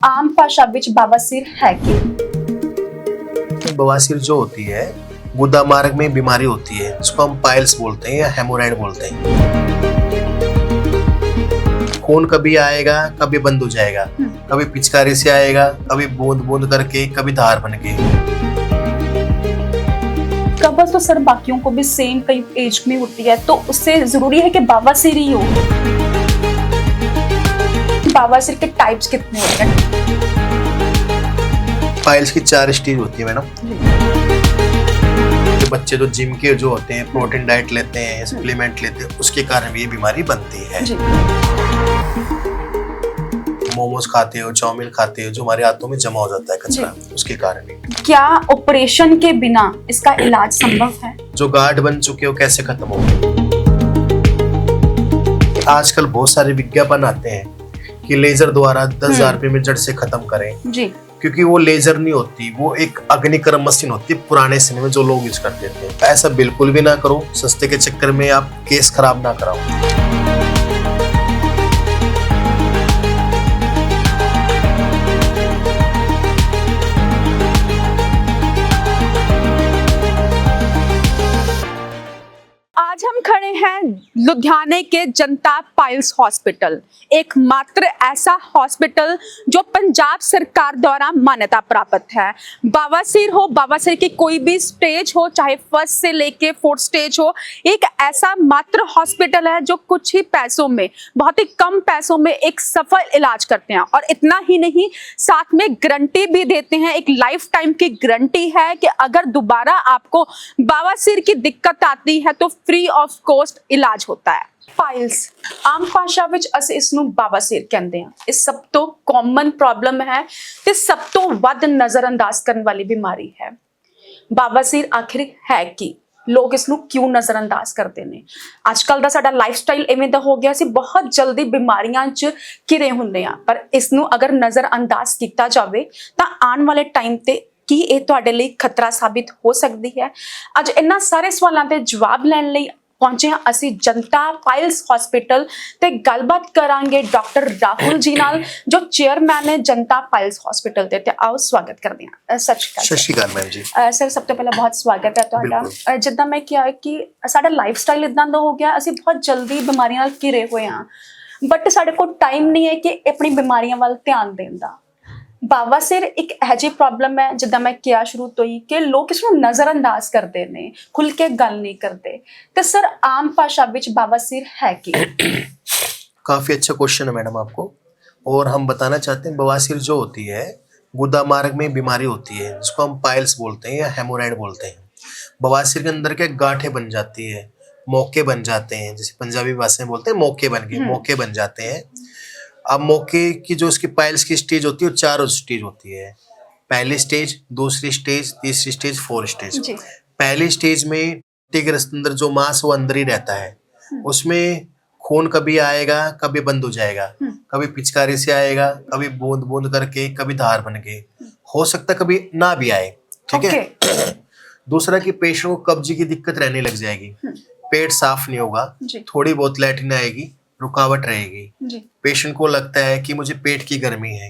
आम भाषा विच बवासीर है कि बवासीर जो होती है गुदा मार्ग में बीमारी होती है, जिसको हम पाइल्स बोलते हैं या हेमोराइड बोलते हैं। खून कभी आएगा कभी बंद हो जाएगा, कभी पिचकारी से आएगा, कभी बूंद बूंद करके, कभी धार बन के। कब्ज तो सर बाकियों को भी सेम कई एज में होती है, तो उससे जरूरी है कि बवासीर ही हो। बवासीर के टाइप्स कितने होते हैं? पाइल्स की 4 स्टेज होती है मैडम। बच्चे जो जिम के जो होते हैं, प्रोटीन डाइट लेते हैं, सप्लीमेंट लेते हैं, उसके कारण भी ये बीमारी बनती है। मोमोज खाते हो, चाउमीन खाते हो, जो हमारे हाथों में जमा हो जाता है कचरा, उसके कारण भी। क्या ऑपरेशन के बिना इसका इलाज संभव है? जो गांठ बन चुके हो कैसे खत्म होंगे? आजकल बहुत सारे विज्ञापन आते हैं कि लेजर द्वारा 10,000 रुपए में जड़ से खत्म करें जी, क्योंकि वो लेजर नहीं होती, वो एक अग्निकर्म मशीन होती है पुराने समय में जो लोग यूज करते थे। ऐसा बिल्कुल भी ना करो, सस्ते के चक्कर में आप केस खराब ना कराओ। आज हम खड़े हैं लुधियाने के जनता पाइल्स हॉस्पिटल, एक मात्र ऐसा हॉस्पिटल जो पंजाब सरकार द्वारा मान्यता प्राप्त है। बवासीर हो, बवासीर की कोई भी स्टेज हो, चाहे फर्स्ट से लेके 4th स्टेज हो, एक ऐसा मात्र हॉस्पिटल है जो कुछ ही पैसों में, बहुत ही कम पैसों में एक सफल इलाज करते हैं। और इतना ही नहीं, साथ में गारंटी भी देते हैं, एक लाइफ टाइम की गारंटी है कि अगर दोबारा आपको बवासीर की दिक्कत आती है तो फ्री ऑफ कॉस्ट इलाज होता है। पाइल्स आम भाषा ਵਿੱਚ ਅਸੀਂ ਇਸ ਨੂੰ ਬਵਾਸੀਰ ਕਹਿੰਦੇ ਹਾਂ। ਇਹ ਸਭ ਤੋਂ ਕਾਮਨ ਪ੍ਰੋਬਲਮ ਹੈ ਤੇ ਸਭ ਤੋਂ ਵੱਧ ਨਜ਼ਰਅੰਦਾਜ਼ ਕਰਨ ਵਾਲੀ ਬਿਮਾਰੀ ਹੈ। ਬਵਾਸੀਰ ਆਖਿਰ ਹੈ ਕੀ? ਲੋਕ ਇਸ ਨੂੰ ਕਿਉਂ ਨਜ਼ਰਅੰਦਾਜ਼ ਕਰਦੇ ਨੇ? ਅੱਜਕੱਲ ਦਾ ਸਾਡਾ ਲਾਈਫਸਟਾਈਲ ਐਵੇਂ ਦਾ ਹੋ ਗਿਆ ਸੀ, ਬਹੁਤ ਜਲਦੀ ਬਿਮਾਰੀਆਂ 'ਚ ਘਿਰੇ ਹੁੰਦੇ ਆ, ਪਰ ਇਸ ਨੂੰ ਅਗਰ ਨਜ਼ਰਅੰਦਾਜ਼ ਕੀਤਾ ਜਾਵੇ ਤਾਂ ਆਉਣ ਵਾਲੇ ਟਾਈਮ ਤੇ ਕੀ ਇਹ ਤੁਹਾਡੇ ਲਈ ਖਤਰਾ ਸਾਬਿਤ ਹੋ ਸਕਦੀ ਹੈ? ਅੱਜ ਇਹਨਾਂ ਸਾਰੇ ਸਵਾਲਾਂ ਦੇ ਜਵਾਬ ਲੈਣ ਲਈ पहुंचे हैं असी जनता पाइल्स हॉस्पिटल ते गलबात करांगे डॉक्टर राहुल जी नाल, जो चेयरमैन है जनता पाइल्स हॉस्पिटल ते आओ स्वागत करते हैं। सत श्री अकाल मैम जी। सर सब तो पहला बहुत स्वागत है तुहाडा। जिद्दां मैं किहा कि साडा लाइफस्टाइल इदां दा हो गया, असी बहुत जल्दी बीमारियां नाल घिरे हुए हां, बट साडे कोल टाइम नहीं है कि अपनी बीमारियां वाल ध्यान देण दा। बवासीर एक ਇਹੋ ਜਿਹੀ प्रॉब्लम है, जिद्दां मैं किया शुरू तो ही कि लोग इसनूं नज़रअंदाज करते ने, खुल के गल नहीं करते। तो सर आम भाषा विच बवासीर है कि? काफी अच्छा क्वेश्चन है मैडम आपको, और हम बताना चाहते हैं बवासीर जो होती है गुदा मार्ग में बीमारी होती है, जिसको हम पाइल्स बोलते हैं या हेमोराइड बोलते हैं। बवासीर के अंदर क्या गांठें बन जाती है, मौके बन जाते हैं, जैसे पंजाबी भाषा में बोलते हैं मौके बन गए, मौके बन जाते हैं। अब मौके की जो इसकी पाइल्स की स्टेज होती है वो 4 स्टेज होती है। पहली स्टेज, दूसरी स्टेज, तीसरी स्टेज, 4th स्टेज। पहली स्टेज में के अंदर जो मांस वो अंदर ही रहता है, उसमें खून कभी आएगा कभी बंद हो जाएगा, कभी पिचकारी से आएगा, कभी बूंद बूंद करके, कभी धार बन के, हो सकता कभी ना भी आए। ठीक है। दूसरा कि पेशेंट को कब्ज की दिक्कत रहने लग जाएगी, पेट साफ नहीं होगा, थोड़ी बहुत लैट्रिन आएगी, रुकावट रहेगी। पेशेंट को लगता है कि मुझे पेट की गर्मी है,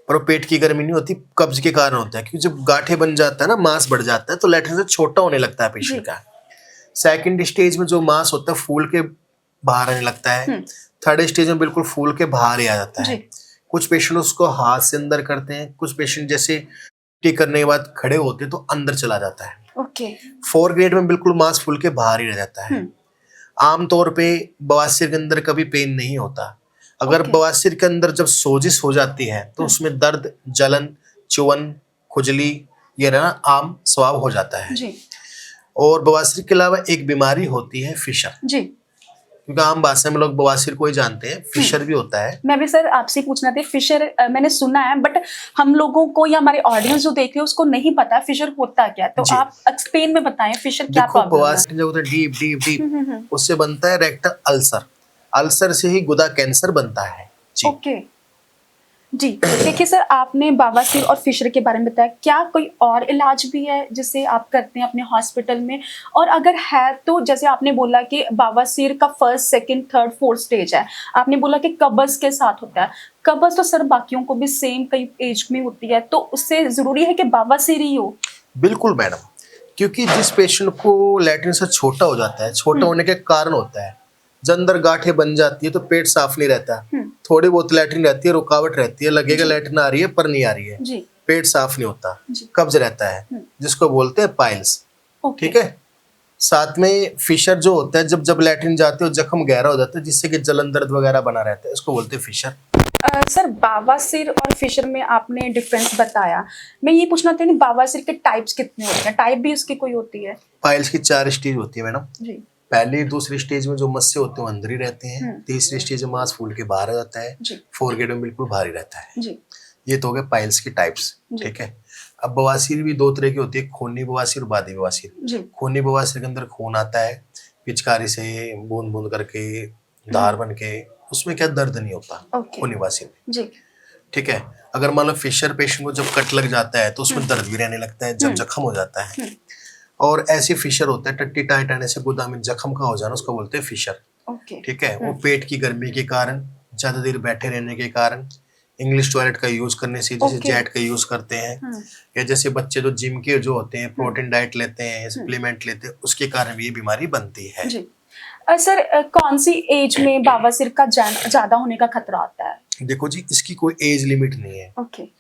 पर वो पेट की गर्मी नहीं होती, कब्ज के कारण होता है, क्योंकि जब गांठें बन जाता है ना, मांस बढ़ जाता है, तो लैट्रिन से छोटा होने लगता है पेशेंट का। सेकंड स्टेज में जो मांस होता है फूल के बाहर आने लगता है। थर्ड स्टेज में बिल्कुल फूल के बाहर ही आ जाता है। कुछ पेशेंट उसको हाथ से अंदर करते हैं, कुछ पेशेंट जैसे टी करने के बाद खड़े होते हैं तो अंदर चला जाता है। 4 ग्रेड में बिल्कुल मांस फूल के बाहर ही रह जाता है। आमतौर पे बवासीर के अंदर कभी पेन नहीं होता। अगर बवासीर के अंदर जब सोजिश हो जाती है तो उसमें दर्द, जलन, चुवन, खुजली ये ना आम स्वभाव हो जाता है जी। और बवासीर के अलावा एक बीमारी होती है फिशर जी, क्योंकि आम भाषा में लोग बवासीर को ही जानते हैं, फिशर भी होता है। मैं भी सर आपसे पूछना था, फिशर मैंने सुना है, बट हम लोगों को या हमारे ऑडियंस जो देख रहे हैं उसको नहीं पता फिशर होता क्या, तो आप एक्सप्लेन में बताएं फिशर क्या प्रॉब्लम है? बवासीर जो होता है डीप डीप डीप, उससे बनता है रेक्टल अल्सर, अल्सर से ही गुदा कैंसर बनता है जी। ओके, जी देखिए सर, आपने बवासीर और फिशर के बारे में बताया, क्या कोई और इलाज भी है जिसे आप करते हैं अपने हॉस्पिटल में? और अगर है तो जैसे आपने बोला कि बवासीर का first, second, third, fourth stage है, आपने बोला कि कब्ज के साथ होता है। कब्ज तो सर बाकियों को भी सेम कई एज में होती है, तो उससे जरूरी है कि बवासीर ही हो? बिल्कुल मैडम, क्योंकि जिस पेशेंट को लैट्रिन से छोटा हो जाता है, छोटा होने के कारण होता है, जब अंदर गांठें बन जाती है तो पेट साफ नहीं रहता, थोड़ी बहुत लैट्रिन रहती है, रुकावट रहती है, लगेगा लैट्रिन आ रही है पर नहीं आ रही है, जी पेट साफ नहीं होता, जी। कब्ज रहता है, जिसको बोलते हैं पाइल्स। ओके। ठीक है। साथ में फिशर जो होता है, जब जब लैट्रिन जाते हो जख्म गहरा हो जाता है, जिससे कि जलन दर्द वगैरह बना रहता है, इसको बोलते हैं फिशर। सर बवासीर और फिशर में आपने डिफरेंस बताया, मैं ये पूछना चाहती हूँ बवासीर के टाइप्स कितने होते हैं? टाइप भी उसकी कोई होती है? पाइल्स की 4 स्टेज होती है मैडम। जी पहली दूसरी स्टेज में जो मस्से होते हैं वो अंदर ही रहते हैं, तीसरी स्टेज में मांस फूल के बाहर आ जाता है, जी फोर गेट में बिल्कुल भारी रहता है। जी ये तो हो गए पाइल्स की टाइप्स। ठीक है। अब बवासीर भी 2 तरह की होती है, खूनी बवासीर और बादी बवासीर। जी खूनी बवासीर के अंदर खून आता है, पिचकारी से बूंद बूंद करके, धार बन के, उसमें क्या दर्द नहीं होता ओके। खूनी बवासीर में। जी ठीक है। अगर मान लो फिशर पेशेंट को जब कट लग जाता है तो उसमें दर्द भी रहने लगता है, जब जख्म हो जाता है। और ऐसे फिशर होता है, टट्टी टाइट आने से गुदा में जख्म का हो जाना, उसको बोलते हैं फिशर। ओके। ठीक है। वो पेट की गर्मी के कारण, ज्यादा देर बैठे रहने के कारण, इंग्लिश टॉयलेट का यूज करने से, जैसे ओके। जेट का यूज करते हैं, या जैसे बच्चे जो जिम के जो होते हैं प्रोटीन डाइट लेते हैं, सप्लीमेंट लेते हैं, उसके कारण भी ये बीमारी बनती है। जी सर, कौन सी एज में बवासीर का ज्यादा होने का खतरा आता है? देखो जी, इसकी कोई एज लिमिट नहीं है। ओके।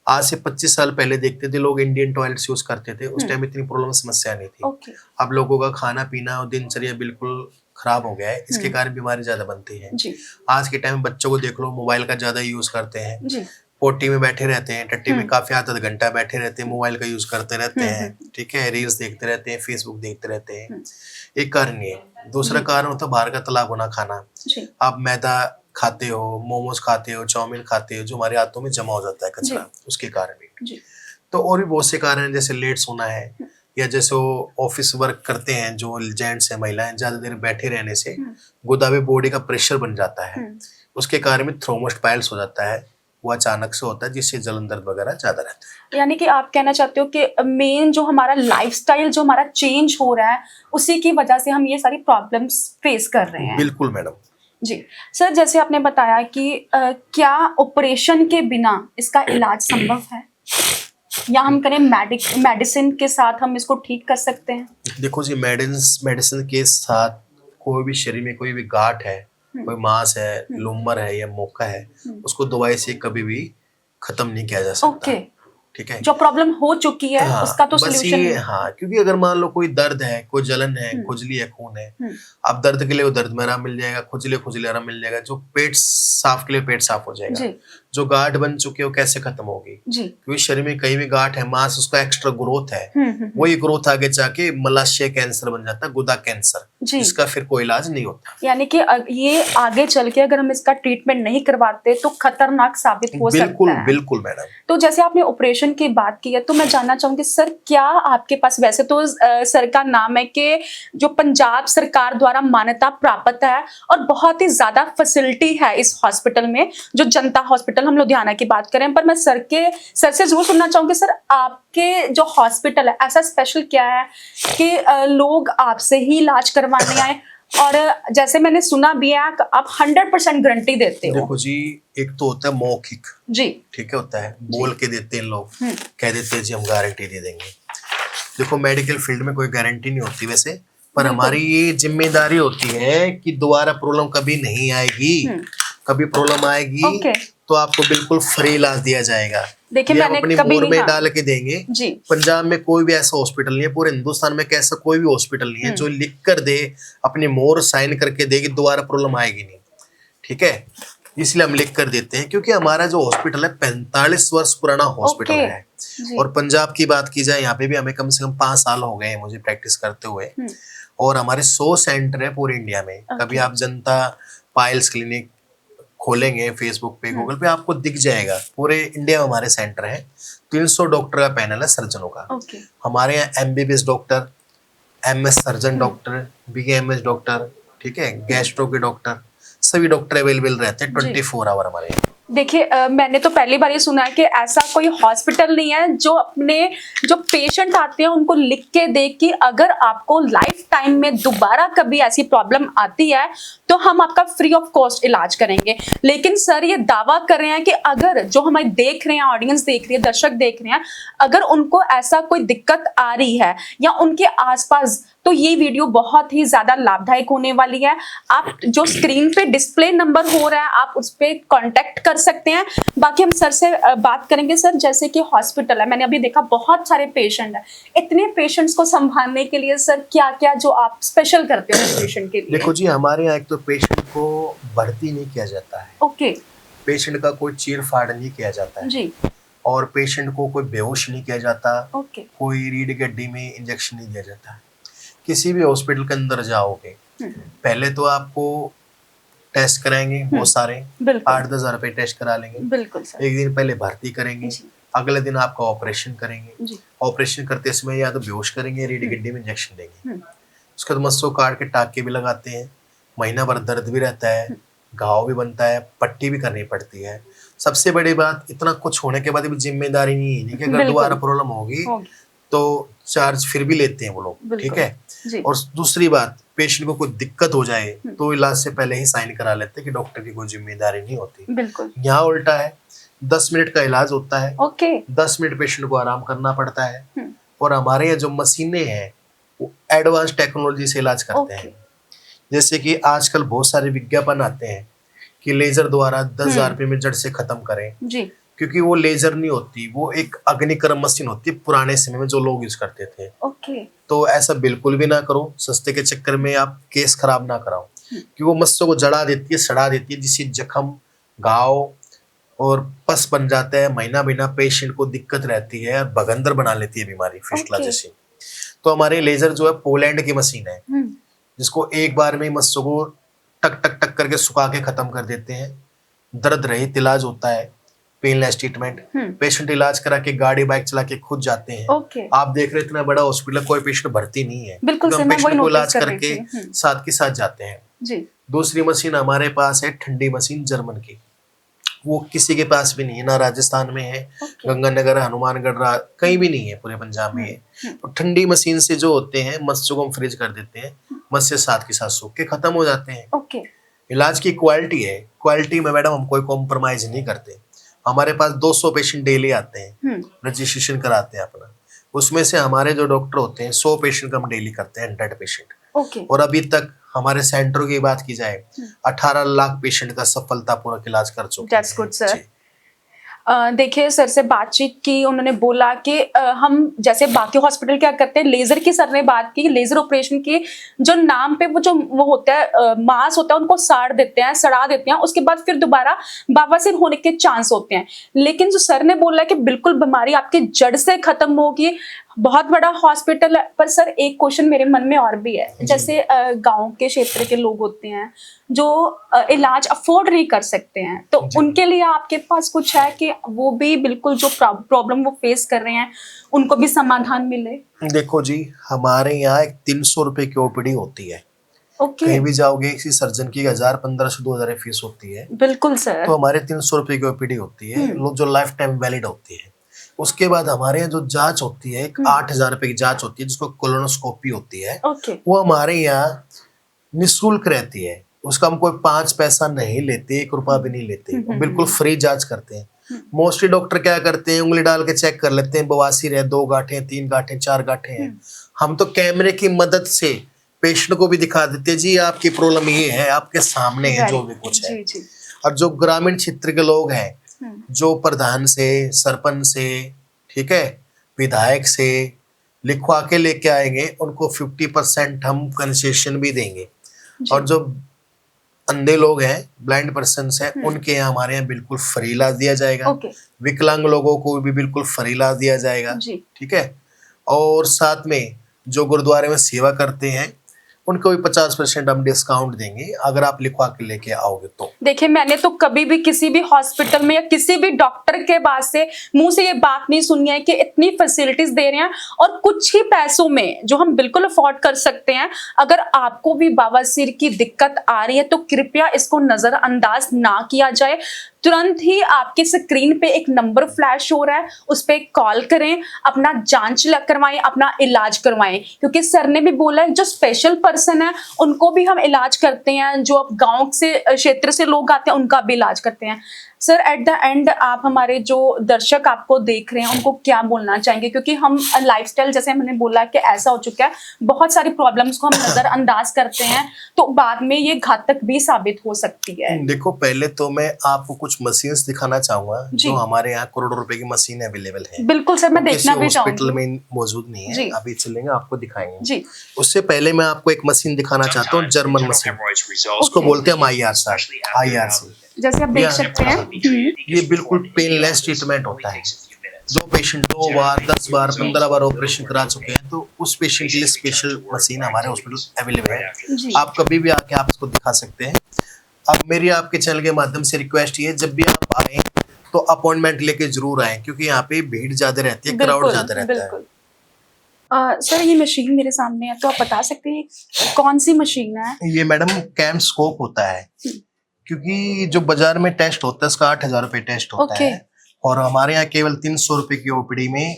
आज से 25 साल पहले देखते थे लोग इंडियन टॉयलेट्स यूज करते थे, उस टाइम इतनी प्रॉब्लम समस्या नहीं थी। ओके। अब लोगों का खाना पीना और दिनचर्या बिल्कुल खराब हो गया है, इसके कारण बीमारी ज्यादा बनती है। जी आज के टाइम बच्चों को देख लो, मोबाइल का ज्यादा यूज करते हैं, जी पोटी में बैठे रहते हैं, टट्टी में काफी आधा घंटा बैठे रहते हैं, मोबाइल का यूज करते रहते हैं। ठीक है। रील्स देखते रहते हैं, फेसबुक देखते रहते हैं। एक कारण ये है। दूसरा कारण होता है बाहर का तला भुना खाना। जी आप मैदा खाते हो, मोमोज खाते हो, चाउमीन खाते हो, जो हमारे हाथों में जमा हो जाता है कचरा, उसके कारण भी। जी तो और भी बहुत से कारण हैं, जैसे लेट सोना है, या जैसे वो ऑफिस वर्क करते हैं जो जेंट्स है, महिलाएं, ज्यादा देर बैठे रहने से गुदा में बॉडी का प्रेशर बन जाता है, उसके कारण में थ्रोम्बोस्ट पाइल्स हो जाता है, वो अचानक से होता है, जिससे जलन दर्द वगैरह ज्यादा रहता है। यानी कि आप कहना चाहते हो कि मेन जो हमारा लाइफस्टाइल जो हमारा चेंज हो रहा है, उसी की वजह से हम ये सारी प्रॉब्लम्स फेस कर रहे हैं। बिल्कुल मैडम। जी सर, जैसे आपने बताया कि क्या ऑपरेशन के बिना इसका इलाज संभव है, या हम करें मेडिसिन के साथ हम इसको ठीक कर सकते हैं? देखो जी, मेडिसिन के साथ कोई भी शरीर में कोई भी गांठ है, कोई मांस है, लूमर है या मोका है, उसको दवाई से कभी भी खत्म नहीं किया जा सकता। ओके। ठीक है। जो प्रॉब्लम हो चुकी है हाँ, उसका तो बस सोल्यूशन ये, है। हाँ, क्योंकि अगर मान लो कोई दर्द है, कोई जलन है, खुजली है, खून है, आप दर्द के लिए वो दर्द में आराम मिल जाएगा, खुजली आराम मिल जाएगा, जो पेट साफ के लिए पेट साफ हो जाएगा। जी जो गांठ बन चुकी है वो कैसे खत्म होगी? जी क्योंकि शरीर में कहीं भी गांठ है, मांस उसका एक्स्ट्रा ग्रोथ है, वही ग्रोथ आगे जाके मलाशय कैंसर बन जाता है, गुदा कैंसर, जी। जिसका फिर कोई इलाज नहीं होता। यानी कि ये आगे चल के अगर हम इसका ट्रीटमेंट नहीं करवाते तो खतरनाक साबित हो बिल्कुल सकता है। बिल्कुल मैडम। तो जैसे आपने ऑपरेशन की बात की है, तो मैं जानना चाहूंगी सर, क्या आपके पास, वैसे तो सर का नाम है कि जो पंजाब सरकार द्वारा मान्यता प्राप्त है और बहुत ही ज्यादा फैसिलिटी है इस हॉस्पिटल में, जो जनता हॉस्पिटल हम लुधियाना की बात करें, पर मैं सर से जरूर सुनना चाहूंगी सर, आपके जो हॉस्पिटल है ऐसा स्पेशल क्या है कि लोग आपसे ही इलाज करवाने आए? और जैसे मैंने सुना भी है आप 100% गारंटी देते हो। देखो जी, एक तो होता है मौखिक, जी ठीक है, होता है बोल के देते हैं लोग, कह देते हैं जी हम गारंटी दे देंगे। देखो, मेडिकल फील्ड में कोई गारंटी नहीं होती वैसे, पर हमारी ये जिम्मेदारी होती है कि दोबारा प्रॉब्लम कभी नहीं आएगी। कभी प्रॉब्लम आएगी तो आपको बिल्कुल फ्री इलाज दिया जाएगा। देखिए, मैंने अपनी कभी मोहर में हाँ। डाल के देंगे। जी। पंजाब में कोई भी ऐसा हॉस्पिटल नहीं है, पूरे हिंदुस्तान में कैसा कोई भी हॉस्पिटल नहीं है जो लिख कर दे, अपनी मोहर साइन करके दे कि दोबारा प्रॉब्लम आएगी नहीं। ठीक है। इसलिए हम लिख कर देते हैं, क्योंकि हमारा जो हॉस्पिटल है 45 वर्ष पुराना हॉस्पिटल है। और पंजाब की बात की जाए, यहाँ पे भी हमें कम से कम 5 साल हो गए हैं मुझे प्रैक्टिस करते हुए, और हमारे 100 सेंटर है पूरे इंडिया में। कभी आप जनता पाइल्स क्लिनिक खोलेंगे फेसबुक पे, गूगल पे, आपको दिख जाएगा। पूरे इंडिया में हमारे सेंटर हैं। 300 डॉक्टर का पैनल है सर्जनों का। हमारे यहाँ MBBS doctor, MS surgeon doctor, BKMS doctor, ठीक है, गैस्ट्रो के डॉक्टर, सभी डॉक्टर अवेलेबल रहते हैं 24 आवर हमारे यहाँ। देखिए मैंने तो पहली बार ये सुना है कि ऐसा कोई हॉस्पिटल नहीं है जो अपने जो पेशेंट आते हैं उनको लिख के दे कि अगर आपको लाइफ टाइम में दोबारा कभी ऐसी प्रॉब्लम आती है तो हम आपका फ्री ऑफ कॉस्ट इलाज करेंगे। लेकिन सर ये दावा कर रहे हैं कि अगर जो हमें देख रहे हैं, ऑडियंस देख रही है, दर्शक देख रहे हैं, अगर उनको ऐसा कोई दिक्कत आ रही है या उनके आसपास, तो ये वीडियो बहुत ही ज्यादा लाभदायक होने वाली है। आप जो स्क्रीन पे डिस्प्ले नंबर हो रहा है आप उस पर कॉन्टेक्ट कर सकते हैं। बाकी हम सर से बात करेंगे। सर जैसे कि हॉस्पिटल है, मैंने अभी देखा बहुत सारे पेशेंट हैं, इतने पेशेंट्स को संभालने के लिए सर क्या क्या जो आप स्पेशल करते हो पेशेंट के लिए? देखो जी, हमारे यहाँ एक तो पेशेंट को भर्ती नहीं किया जाता है। ओके। पेशेंट का कोई चीर फाड़ नहीं किया जाता है जी। और पेशेंट को कोई बेहोश नहीं किया जाता। ओके। कोई रीढ़ की हड्डी में इंजेक्शन नहीं दिया जाता। किसी भी हॉस्पिटल के अंदर जाओगे पहले तो आपको टेस्ट कराएंगे बहुत सारे, 8-10 हज़ार रुपए टेस्ट करा लेंगे। बिल्कुल सर। एक दिन पहले भर्ती करेंगे, अगले दिन आपका ऑपरेशन करेंगे। ऑपरेशन करते समय या तो बेहोश करेंगे, रीढ़ की हड्डी में इंजेक्शन देंगे। उसके बाद मस्सों काट के टाके भी लगाते हैं, महीना भर दर्द भी रहता है, घाव भी बनता है, पट्टी भी करनी पड़ती है। सबसे बड़ी बात, इतना कुछ होने के बाद भी जिम्मेदारी नहीं है कि अगर दोबारा प्रॉब्लम होगी तो चार्ज फिर भी लेते हैं वो लोग, ठीक है। और दूसरी बात, पेशेंट को कोई दिक्कत हो जाए तो इलाज से पहले ही साइन करा लेते हैं कि डॉक्टर की कोई जिम्मेदारी नहीं होती। बिल्कुल। यहाँ उल्टा है, 10 मिनट का इलाज होता है। ओके। 10 मिनट पेशेंट को आराम करना पड़ता है। और हमारे यहाँ जो मशीनें हैं वो एडवांस टेक्नोलॉजी से इलाज करते हैं। जैसे कि आजकल बहुत सारे विज्ञापन आते हैं कि लेजर द्वारा 10,000 रुपए में जड़ से खत्म करें जी। क्योंकि वो लेजर नहीं होती, वो एक अग्निकर्म मशीन होती है, पुराने समय में जो लोग यूज करते थे। ओके। तो ऐसा बिल्कुल भी ना करो, सस्ते के चक्कर में आप केस खराब ना कराओ, क्योंकि वो मस्सों को जड़ा देती है, सड़ा देती है, जिससे जख्म, घाव और पस बन जाता है। महीना पेशेंट को दिक्कत रहती है और भगंदर बना लेती है बीमारी, फिस्टुला जैसी। तो हमारे लेजर जो है पोलैंड की मशीन है, जिसको एक बार में मस्सों को टक टक टक करके सुखा के खत्म कर देते हैं। दर्द रहित इलाज होता है, पेनलेस ट्रीटमेंट। पेशेंट इलाज करा के गाड़ी बाइक चला के खुद जाते हैं। आप देख रहे इतना बड़ा हॉस्पिटल, कोई पेशेंट भर्ती नहीं है, बिल्कुल तो हम पेशेंट को इलाज करके साथ के साथ जाते हैं जी। दूसरी मशीन हमारे पास है, ठंडी मशीन जर्मन की। वो किसी के पास भी नहीं है, ना राजस्थान में है, गंगानगर, हनुमानगढ़, कहीं भी नहीं है, पूरे पंजाब में है। तो ठंडी मशीन से जो होते हैं मस्सों को हम फ्रीज कर देते हैं, मस्से साथ के साथ सूख के खत्म हो जाते हैं। इलाज की क्वालिटी है, क्वालिटी में मैडम हम कोई कॉम्प्रोमाइज नहीं करते। हमारे पास 200 पेशेंट डेली आते हैं, रजिस्ट्रेशन कराते हैं अपना। उसमें से हमारे जो डॉक्टर होते हैं 100 पेशेंट का हम डेली करते हैं, 100 पेशेंट। और अभी तक हमारे सेंटर की बात की जाए 18 लाख पेशेंट का सफलतापूर्वक इलाज कर चुके हैं। देखिए सर से बातचीत की, उन्होंने बोला कि हम जैसे बाकी हॉस्पिटल क्या करते हैं, लेजर की सर ने बात की, लेजर ऑपरेशन की जो नाम पे वो होता है मांस होता है उनको साड़ देते हैं, सड़ा देते हैं, उसके बाद फिर दोबारा बवासीर होने के चांस होते हैं। लेकिन जो सर ने बोला कि बिल्कुल बीमारी आपकी जड़ से खत्म होगी, बहुत बड़ा हॉस्पिटल है। पर सर एक क्वेश्चन मेरे मन में और भी है, जैसे गांव के क्षेत्र के लोग होते हैं जो इलाज अफोर्ड नहीं कर सकते हैं, तो उनके लिए आपके पास कुछ है कि वो भी बिल्कुल जो प्रॉब्लम वो फेस कर रहे हैं उनको भी समाधान मिले? देखो जी, हमारे यहाँ एक 300 रुपए की ओपीडी होती है। कहीं भी जाओगे किसी सर्जन की 1000, 1500, 2000 फीस होती है। बिल्कुल सर। तो हमारे 300 रुपए की ओपीडी होती है, जो लाइफ टाइम वैलिड होती है। उसके बाद हमारे यहाँ जो जांच होती है, एक 8,000 रुपए की जांच होती है, जिसको कोलोनोस्कोपी होती है। वो हमारे यहाँ निःशुल्क रहती है, उसका हम कोई 5 पैसा नहीं लेते, 1 रुपया भी नहीं लेते, बिल्कुल फ्री जांच करते हैं। मोस्टली डॉक्टर क्या करते हैं, उंगली डाल के चेक कर लेते हैं, बवासीर है, 2 गांठें, 3 गांठें, 4 गांठें हैं। हम तो कैमरे की मदद से पेशेंट को भी दिखा देते हैं, जी आपकी प्रॉब्लम ये है, आपके सामने है जो भी कुछ है। और जो ग्रामीण क्षेत्र के लोग हैं, जो प्रधान से, सरपंच से, ठीक है, विधायक से लिखवा के लेके आएंगे, उनको 50% हम कंसेशन भी देंगे। और जो अंधे लोग हैं, ब्लाइंड पर्सन्स हैं, उनके यहाँ हमारे यहाँ बिल्कुल फ्री इलाज दिया जाएगा। विकलांग लोगों को भी बिल्कुल फ्री इलाज दिया जाएगा, ठीक है। और साथ में जो गुरुद्वारे में सेवा करते हैं उनको भी 50% हम डिस्काउंट देंगे अगर आप लिखवा के लेके आओगे तो। देखिए मैंने तो कभी भी किसी भी हॉस्पिटल में या किसी भी डॉक्टर के पास से मुंह से ये बात नहीं सुनी है कि इतनी फैसिलिटीज दे रहे हैं और कुछ ही पैसों में जो हम बिल्कुल अफोर्ड कर सकते हैं। अगर आपको भी बवासीर की दिक्कत आ रही है तो कृपया इसको नजरअंदाज ना किया जाए। तुरंत ही आपके स्क्रीन पे एक नंबर फ्लैश हो रहा है, उस पर कॉल करें, अपना जांच करवाएं, अपना इलाज करवाएं, क्योंकि सर ने भी बोला है जो स्पेशल पर्सन है उनको भी हम इलाज करते हैं, जो अब गांव से क्षेत्र से लोग आते हैं उनका भी इलाज करते हैं। सर एट द एंड आप हमारे जो दर्शक आपको देख रहे हैं उनको क्या बोलना चाहेंगे, क्योंकि हम लाइफस्टाइल जैसे हमने बोला कि ऐसा हो चुका है, बहुत सारी प्रॉब्लम्स को हम नजरअंदाज करते हैं तो बाद में ये घातक भी साबित हो सकती है। देखो, पहले तो मैं आपको कुछ मशीन्स दिखाना चाहूंगा जी। जो हमारे यहाँ करोड़ों रुपए की मशीन अवेलेबल है। बिल्कुल सर, मैं देखना भी हॉस्पिटल चाहूंगी। में मौजूद नहीं जी। है, अभी चलेंगे आपको दिखाएंगे। जी। उससे पहले मैं आपको एक मशीन दिखाना चाहता हूँ, जर्मन मशीन, उसको बोलते हैं IRC। जैसे आप देख सकते हैं ये बिल्कुल पेनलेस ट्रीटमेंट होता है। जो पेशेंट 2 बार 10 बार 15 बार ऑपरेशन करा चुके हैं तो उस पेशेंट के लिए स्पेशल मशीन हमारे हॉस्पिटल अवेलेबल है। आप कभी भी आके आप इसको दिखा सकते हैं। अब मेरी आपके चैनल के माध्यम से रिक्वेस्ट ये है, जब भी आप आए तो अपॉइंटमेंट लेके जरूर आए, क्योंकि यहाँ पे भीड़ ज्यादा रहती है, क्राउड ज्यादा रहता है। सर ये मशीन मेरे सामने है, तो आप बता सकते हैं कौन सी मशीन है? ये मैडम कैम स्कोप होता है, क्योंकि जो बाजार में टेस्ट होता है उसका 8,000 रुपए टेस्ट होता है, और हमारे यहाँ केवल 300 रुपए की ओपीडी में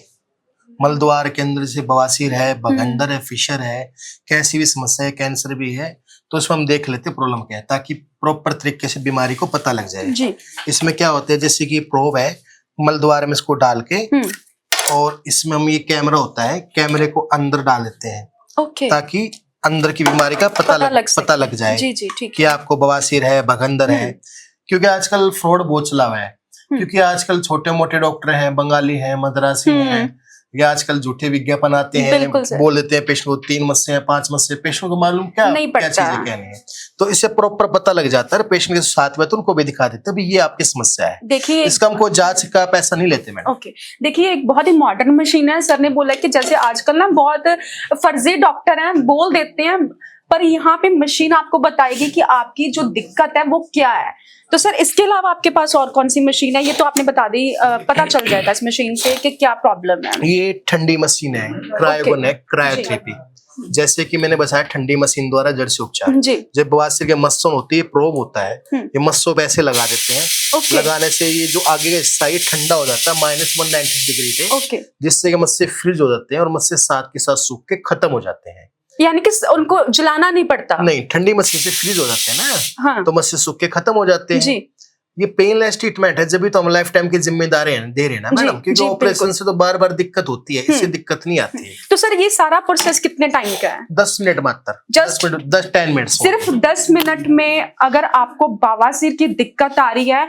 मलद्वार के अंदर से बवासीर है, बगंदर है, फिशर है, कैसी भी समस्या है, कैंसर भी है, तो उसमें हम देख लेते हैं प्रॉब्लम क्या है, ताकि प्रॉपर तरीके से बीमारी को पता लग जाए। जी। इसमें क्या होता है, जैसे कि प्रोब है, मलद्वार में इसको डाल के और इसमें हम ये कैमरा होता है, कैमरे को अंदर डाल देते हैं ताकि अंदर की बीमारी का पता लग जाए। जी जी, ठीक कि आपको बवासीर है, बगंदर है, क्योंकि आजकल फ्रॉड बहुत चला हुआ है। क्योंकि आजकल छोटे मोटे डॉक्टर हैं, बंगाली हैं, मद्रासी हैं, या आजकल झूठे विज्ञापन आते हैं, बोल देते हैं पेशेंट को 3 मस्से हैं, 5 मस्से, पेशेंट को मालूम क्या चीजें कहनी है, तो इससे प्रॉपर पता लग जाता है। पेशेंट के साथ में तो उनको भी दिखा देते हैं भी ये आपकी समस्या है। देखिए, इसका हमको जांच का पैसा नहीं लेते मैडम। ओके, देखिए एक बहुत ही मॉडर्न मशीन है। सर ने बोला कि जैसे आजकल ना बहुत फर्जी डॉक्टर हैं, बोल देते हैं, पर यहाँ पे मशीन आपको बताएगी कि आपकी जो दिक्कत है वो क्या है। तो सर इसके अलावा आपके पास और कौन सी मशीन है? ये तो आपने बता दी, पता चल जाएगा इस मशीन से कि क्या प्रॉब्लम है। ये ठंडी मशीन है, क्रायोगोनेक क्रायोथेरेपी। जैसे कि मैंने बताया, ठंडी मशीन द्वारा जड़ से उपचार। जब बवासीर के मस्सों होती है, प्रोब होता है, ये मस्सों पे ऐसे लगा देते हैं। लगाने से ये जो आगे का हिस्सा ये ठंडा हो जाता है -190 डिग्री पे, जिससे कि मस्से फ्रीज हो जाते हैं और मस्से साथ के साथ सूख के खत्म हो जाते हैं। यानी कि उनको जलाना नहीं पड़ता? नहीं, ठंडी मशीन से फ्रीज हो जाते हैं ना। हाँ। तो मस्से सूख के खत्म हो जाते हैं। जी। ये पेनलेस ट्रीटमेंट है, जब भी तो हम लाइफ टाइम की जिम्मेदारी दे रहे हैं ना मैडम, क्योंकि ऑपरेशन से तो बार बार दिक्कत होती है, इससे दिक्कत नहीं आती है। तो सर ये सारा प्रोसेस कितने टाइम का है? 10 मिनट मात्र, 10 मिनट, सिर्फ 10 मिनट में अगर आपको बवासीर की दिक्कत आ रही है,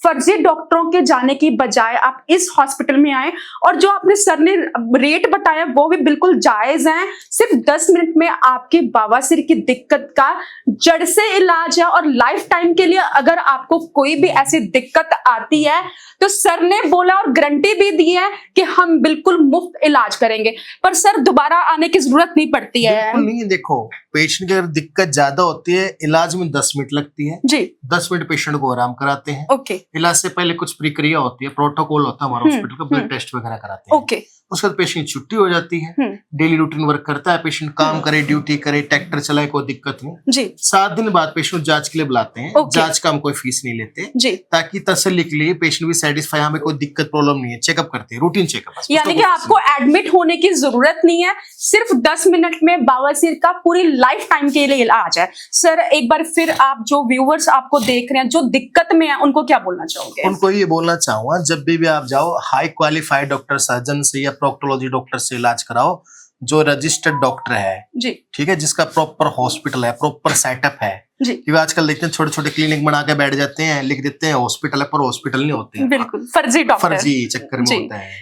फर्जी डॉक्टरों के जाने की बजाय आप इस हॉस्पिटल में आए, और जो आपने सर ने रेट बताया वो भी बिल्कुल जायज है। सिर्फ 10 मिनट में आपकी बवासीर की दिक्कत का जड़ से इलाज है, और लाइफ टाइम के लिए अगर आपको कोई भी ऐसी दिक्कत आती है तो सर ने बोला और गारंटी भी दी है कि हम बिल्कुल मुफ्त इलाज करेंगे। पर सर दोबारा आने की जरूरत नहीं पड़ती है? बिल्कुल नहीं। देखो, पेशेंट की अगर दिक्कत ज्यादा होती है, इलाज में 10 मिनट लगती है जी। 10 मिनट पेशेंट को आराम कराते हैं। इलाज से पहले कुछ प्रक्रिया होती है, प्रोटोकॉल होता है हमारा हॉस्पिटल का, ब्लड टेस्ट वगैरह कराते हैं। उसके बाद पेशेंट छुट्टी हो जाती है, डेली रूटीन वर्क करता है पेशेंट, काम करे, ड्यूटी करे, ट्रैक्टर चलाए, कोई दिक्कत नहीं जी। 7 दिन बाद पेशेंट जांच के लिए बुलाते हैं। जांच का हम कोई फीस नहीं लेते जी, ताकि तसल्ली के लिए पेशेंट भी सेटिस्फाई, हमें कोई दिक्कत प्रॉब्लम नहीं है, चेकअप करते हैं, रूटीन चेकअप। यानी कि आपको एडमिट होने की जरूरत नहीं है, सिर्फ 10 मिनट में बवासीर का पूरी लाइफ टाइम के लिए इलाज है। सर एक बार फिर आप जो व्यूअर्स आपको देख रहे हैं जो दिक्कत में है, उनको क्या बोलना चाहोगे? उनको ये बोलना चाहूंगा, जब भी आप जाओ हाई क्वालिफाइड डॉक्टर, सर्जन से या प्रोक्टोलॉजी डॉक्टर से इलाज कराओ, जो रजिस्टर्ड डॉक्टर है जी, ठीक है, जिसका प्रॉपर हॉस्पिटल है, प्रॉपर सेटअप है जी। क्योंकि आजकल देखते हैं छोटे छोटे क्लिनिक बना के बैठ जाते हैं, लिख देते हैं हॉस्पिटल है, पर हॉस्पिटल नहीं होते हैं, बिल्कुल फर्जी डॉक्टर, फर्जी चक्कर में होता है।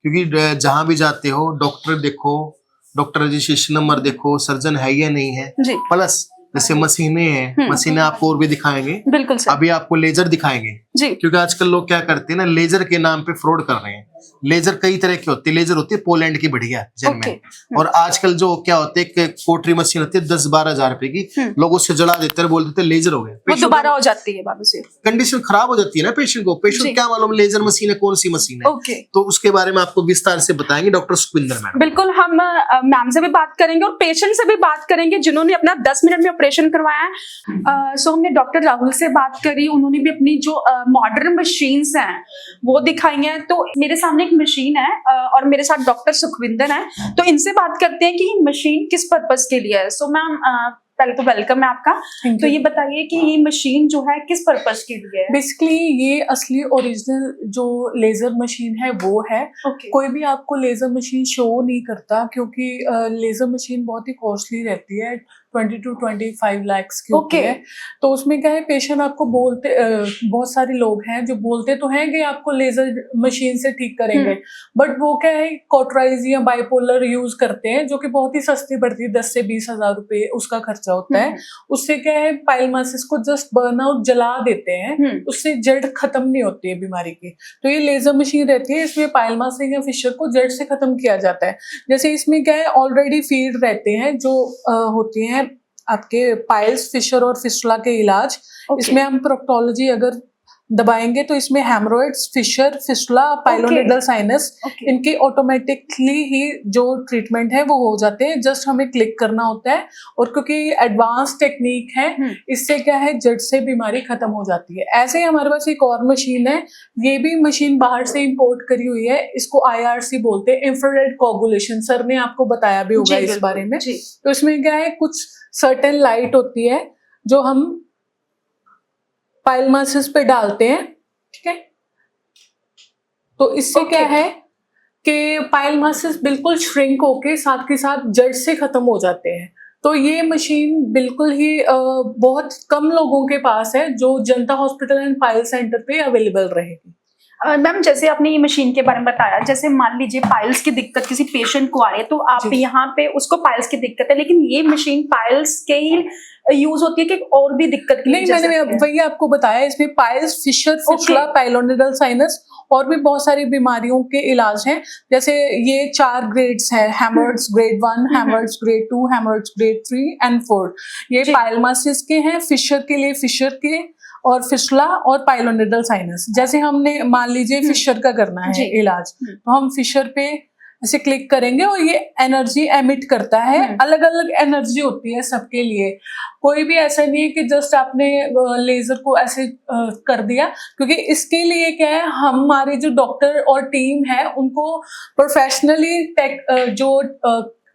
क्योंकि जहां भी जाते हो डॉक्टर देखो, डॉक्टर रजिस्ट्रेशन नंबर देखो, सर्जन है या नहीं है, प्लस जैसे मशीनें हैं, मशीनें आपको और भी दिखाएंगे, बिल्कुल सर। अभी आपको लेजर दिखाएंगे जी, क्योंकि आजकल लोग क्या करते हैं ना, लेजर के नाम पे फ्रॉड कर रहे हैं। लेजर कई तरह की होती है, लेजर होती है पोलैंड की बढ़िया जेनमेन, और आजकल जो क्या होते है, कोटरी मशीन होती है 10-12 हजार रुपए की, लोग उससे जला देते हैं, बोल देते हैं लेजर हो गया, वो दोबारा हो जाती है, बाबू से कंडीशन खराब हो जाती है ना पेशेंट को। पेशेंट क्या मालूम लेजर मशीन है कौन सी मशीन है, तो उसके बारे में आपको विस्तार से बताएंगे डॉक्टर सुखविंदर मैम। बिल्कुल, हम मैम से भी बात करेंगे और पेशेंट से भी बात करेंगे जिन्होंने अपना 10 मिनट में ऑपरेशन करवाया है। सो हमने डॉक्टर राहुल से बात करी, उन्होंने भी अपनी जो मॉडर्न मशीन्स हैं वो दिखाई हैं। तो मेरे सामने एक मशीन है और मेरे साथ डॉक्टर सुखविंदर हैं, तो इनसे बात करते हैं कि ये मशीन किस पर्पस के लिए है। सो मैम पहले तो वेलकम है आपका। तो ये बताइए कि ये मशीन जो है किस पर्पस के लिए है। बेसिकली ये असली ओरिजिनल जो लेजर मशीन है वो है। कोई भी आपको लेजर मशीन शो नहीं करता, क्योंकि लेजर मशीन बहुत ही कॉस्टली रहती है, 20 to 25 लाख की होती है। तो उसमें क्या है, पेशेंट आपको बोलते बहुत सारे लोग हैं जो बोलते तो हैं कि आपको लेजर मशीन से ठीक करेंगे, बट वो क्या है कॉटराइज या बाइपोलर यूज करते हैं, जो कि बहुत ही सस्ती पड़ती है, 10 से 20 हजार रुपए उसका खर्चा होता है। उससे क्या है पाइल मासिस को जस्ट बर्नआउट जला देते हैं, उससे जड़ खत्म नहीं होती है बीमारी की। तो ये लेजर मशीन रहती है, इसमें पाइल मासिस या फिशर को जड़ से खत्म किया जाता है। जैसे इसमें क्या है ऑलरेडी फीड रहते हैं जो होती हैं आपके पाइल्स, फिशर और फिस्टुला के इलाज। इसमें हम प्रोक्टोलॉजी अगर दबाएंगे तो इसमें हेमरोइड्स, फिशर, फिस्टुला, पाइलोनिडल साइनस, इनके ऑटोमेटिकली ही जो ट्रीटमेंट है वो हो जाते हैं। जस्ट हमें क्लिक करना होता है, और क्योंकि एडवांस टेक्निक है इससे क्या है जड़ से बीमारी खत्म हो जाती है। ऐसे ही हमारे पास एक और मशीन है, ये भी मशीन बाहर से इंपोर्ट करी हुई है, इसको IRC बोलते हैं, इंफ्रारेड कोगुलेशन। सर ने आपको बताया भी होगा इस बारे में। तो इसमें क्या है कुछ सर्टेन लाइट होती है जो हम पाइल मासिस पे डालते हैं, ठीक है। तो इससे क्या है कि पाइल मासिस बिल्कुल श्रिंक होके साथ के साथ जड़ से खत्म हो जाते हैं। तो ये मशीन बिल्कुल ही बहुत कम लोगों के पास है, जो जनता हॉस्पिटल एंड पाइल सेंटर पे अवेलेबल रहेगी। मैम जैसे आपने ये मशीन के बारे में बताया, जैसे मान लीजिए पाइल्स की दिक्कत किसी पेशेंट को आ रही है, तो आप यहाँ पे उसको पाइल्स की दिक्कत है, लेकिन ये मशीन पाइल्स के ही यूज होती है कि और भी दिक्कत नहीं, मैंने वही आपको बताया, इसमें पाइल्स, फिशर, फिस्टुला, पाइलोनिडल साइनस और भी बहुत सारी बीमारियों के इलाज हैं। जैसे ये 4 ग्रेड्स हैं, haemorrhoids grade 1, haemorrhoids grade 2, haemorrhoids grade 3 and 4। ये पाइल मासिस के हैं, फिशर के लिए फिशर के, और फिस्टुला और पाइलोनिडल साइनस। जैसे हमने मान लीजिए फिशर का करना है इलाज, तो हम फिशर पे ऐसे क्लिक करेंगे और ये एनर्जी एमिट करता है। अलग अलग एनर्जी होती है सबके लिए, कोई भी ऐसा नहीं है कि जस्ट आपने लेजर को ऐसे कर दिया, क्योंकि इसके लिए क्या है हमारे जो डॉक्टर और टीम है उनको प्रोफेशनली जो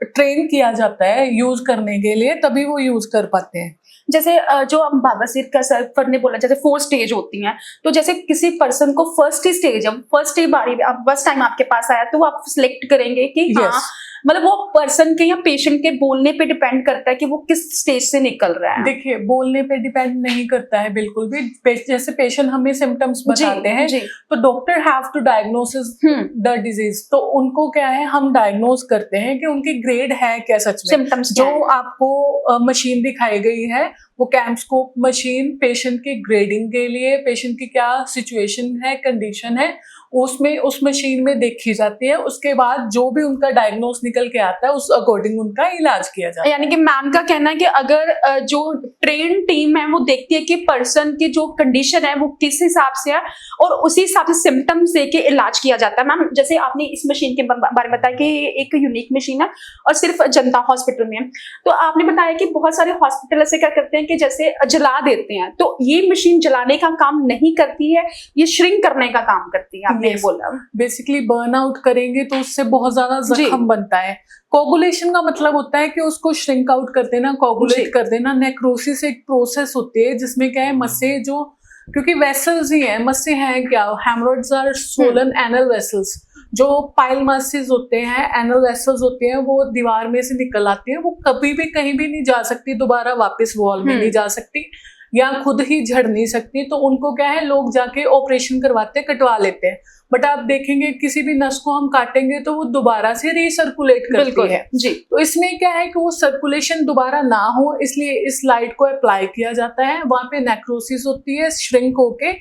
ट्रेन किया जाता है यूज करने के लिए, तभी वो यूज कर पाते हैं। जैसे जो हम बाबासीर का सर ने बोला, जैसे 4 स्टेज होती हैं, तो जैसे किसी पर्सन को फर्स्ट स्टेज, फर्स्ट बारी फर्स्ट टाइम आपके पास आया, तो आप सिलेक्ट करेंगे कि हाँ मतलब वो पर्सन के या पेशेंट के बोलने पे डिपेंड करता है कि वो किस स्टेज से निकल रहा है। देखिए बोलने पे डिपेंड नहीं करता है बिल्कुल भी। जैसे पेशेंट हमें सिम्टम्स बताते हैं तो doctor have to diagnosis the disease, तो उनको क्या है हम डायग्नोज करते हैं कि उनकी ग्रेड है क्या सच में। सिम्टम्स जो आपको मशीन दिखाई गई है वो कैम्पस्कोप मशीन पेशेंट की ग्रेडिंग के लिए, पेशेंट की क्या सिचुएशन है, कंडीशन है, उसमें उस मशीन में देखी जाती है। उसके बाद जो भी उनका डायग्नोस निकल के आता है उस अकॉर्डिंग उनका इलाज किया जाता है। यानी कि मैम का कहना है कि अगर जो ट्रेन टीम है वो देखती है कि पर्सन की जो कंडीशन है वो किस हिसाब से है और उसी हिसाब से सिम्टम्स दे के इलाज किया जाता है। मैम जैसे आपने इस मशीन के बारे में बताया कि एक यूनिक मशीन है और सिर्फ जनता हॉस्पिटल में है, तो आपने बताया कि बहुत सारे हॉस्पिटल ऐसे क्या करते हैं कि जैसे जला देते हैं, तो ये मशीन जलाने का काम नहीं करती है, ये श्रिंक करने का काम करती है। आपने बोला बेसिकली बर्न आउट करेंगे तो उससे बहुत ज्यादा जख्म बनता है। कोगुलेशन का मतलब होता है कि उसको श्रिंक आउट कर देना, कोगुलेट कर देना। नेक्रोसिस एक प्रोसेस होती है जिसमें क्या है मस्से जो, क्योंकि वेसल्स ही है, मस्से हैं क्या, haemorrhoids are swollen anal vessels. जो पाइल मासिस होते हैं, एनल वेसल्स होते हैं, वो दीवार में से निकल आती है, वो कभी भी कहीं भी नहीं जा सकती, दोबारा वापस वॉल में नहीं जा सकती या खुद ही झड़ नहीं सकती। तो उनको क्या है लोग जाके ऑपरेशन करवाते हैं, कटवा लेते हैं, बट आप देखेंगे किसी भी नस को हम काटेंगे तो वो दोबारा से रीसर्कुलेट करती है जी। तो इसमें क्या है कि वो सर्कुलेशन दोबारा ना हो, इसलिए इस लाइट को अप्लाई किया जाता है। वहां पे नेक्रोसिस होती है, श्रिंक होके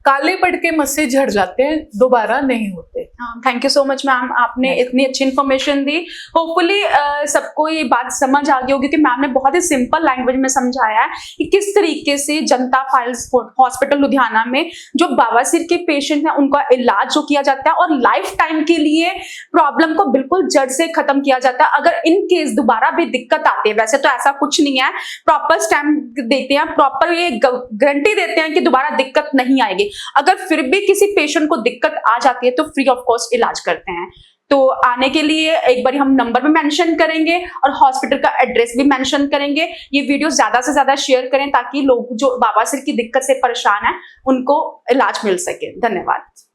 काले पड़ के मस्से झड़ जाते हैं, दोबारा नहीं होते। Thank you so much ma'am, आपने इतनी अच्छी इन्फॉर्मेशन दी। होपफुली सबको ये बात समझ आ गई होगी कि मैम ने बहुत ही सिंपल लैंग्वेज में समझाया है कि किस तरीके से जनता पाइल्स हॉस्पिटल लुधियाना में जो बवासीर के पेशेंट हैं उनका इलाज जो किया जाता है और लाइफ टाइम के लिए प्रॉब्लम को बिल्कुल जड़ से खत्म किया जाता है। अगर इन केस दोबारा भी दिक्कत आती है, वैसे तो ऐसा कुछ नहीं है, प्रॉपर स्टैम्प देते हैं, प्रॉपर ये गारंटी देते हैं कि दोबारा दिक्कत नहीं आएगी। अगर फिर भी किसी पेशेंट को दिक्कत आ जाती है तो फ्री ऑफ कॉस्ट इलाज करते हैं। तो आने के लिए एक बार हम नंबर भी मेंशन करेंगे और हॉस्पिटल का एड्रेस भी मेंशन करेंगे। ये वीडियो ज्यादा से ज्यादा शेयर करें ताकि लोग जो बवासीर की दिक्कत से परेशान हैं उनको इलाज मिल सके। धन्यवाद।